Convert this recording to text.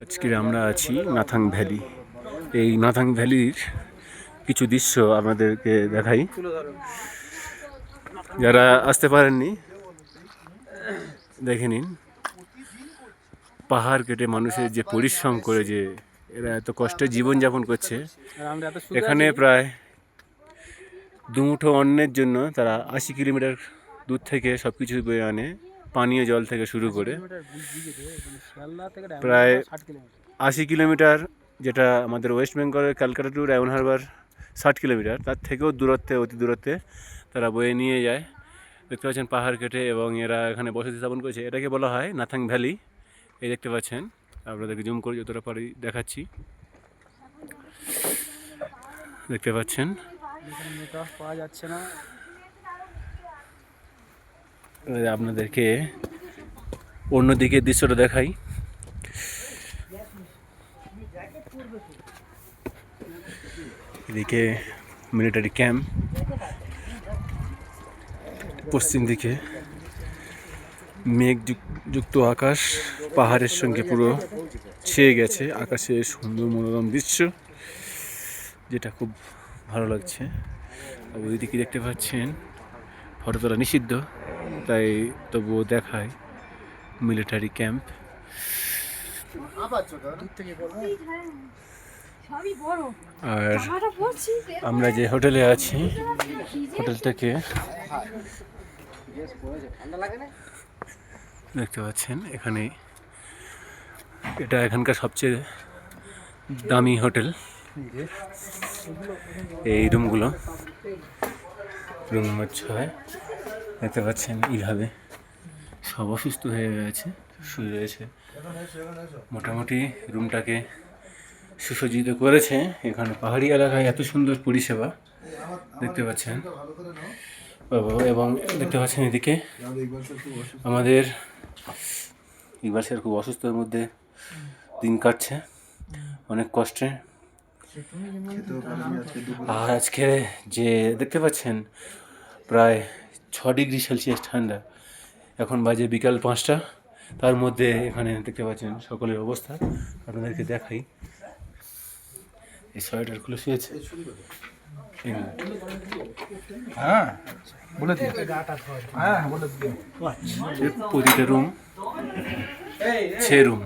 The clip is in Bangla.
আজকে আমরা আছি নাথাং ভ্যালি। এই নাথাং ভ্যালির কিছু দৃশ্য আপনাদেরকে দেখাই। যারা আসতে পারেননি দেখে নিন। পাহাড় কেটে মানুষের যে পরিশ্রম করে যে এরা এত কষ্টে জীবনযাপন করছে, এখানে প্রায় দুমুঠো অন্নের জন্য তারা 80 কিলোমিটার দূর থেকে সব কিছু বয়ে আনে, পানীয় জল থেকে শুরু করে প্রায় 80 কিলোমিটার, যেটা আমাদের ওয়েস্ট বেঙ্গলের ক্যালকাটা টু ডায়মন্ড হারবার 60 কিলোমিটার, তার থেকেও দূরত্বে, অতি দূরত্বে তারা বয়ে নিয়ে যায়। দেখতে পাচ্ছেন পাহাড় কেটে, এবং এরা এখানে বসতি স্থাপন করেছে। এটাকে বলা হয় নাথাং ভ্যালি। এই দেখতে পাচ্ছেন, আপনাদেরকে জুম করে যতটা পারি দেখাচ্ছি। দেখতে পাচ্ছেন পাওয়া যাচ্ছে না। আপনাদেরকে অন্যদিকে দৃশ্যটা দেখাই। এদিকে মিলিটারি ক্যাম্প, পশ্চিম দিকে মেঘযুক্ত আকাশ, পাহাড়ের সঙ্গে পুরো ছেয়ে গেছে। আকাশে সুন্দর মনোরম দৃশ্য, যেটা খুব ভালো লাগছে। ওইদিকে দেখতে পাচ্ছেন ফটো তোলা নিষিদ্ধ, তাই তবুও দেখায় মিলিটারি ক্যাম্প। আর আমরা যে হোটেলে আছি, হোটেল থেকে দেখতে পাচ্ছেন এখানে, এটা এখানকার সবচেয়ে দামি হোটেল। এই রুমগুলো, রুম নম্বর 6। দেখতে পাচ্ছেন এইভাবে সব অসুস্থ হয়ে গেছে, শুয়ে রয়েছে। মোটামুটি রুমটাকে সুসজ্জিত করেছে। এখানে পাহাড়ি এলাকায় এত সুন্দর পরিষেবা দেখতে পাচ্ছেন। এবং দেখতে পাচ্ছেন এদিকে আমাদের ইকবাল স্যার খুব অসুস্থতার মধ্যে দিন কাটছে, অনেক কষ্টে। আর আজকে যে দেখতে পাচ্ছেন প্রায় 6 ডিগ্রি সেলসিয়াস ঠান্ডা। এখন বাজে বিকাল 5টা। তার মধ্যে এখানে দেখতে পাচ্ছেন সকলের অবস্থা। আপনাদেরকে দেখাই, এই সোয়েটার খুলে শুয়েছে। প্রতিটা রুম 6 রুম।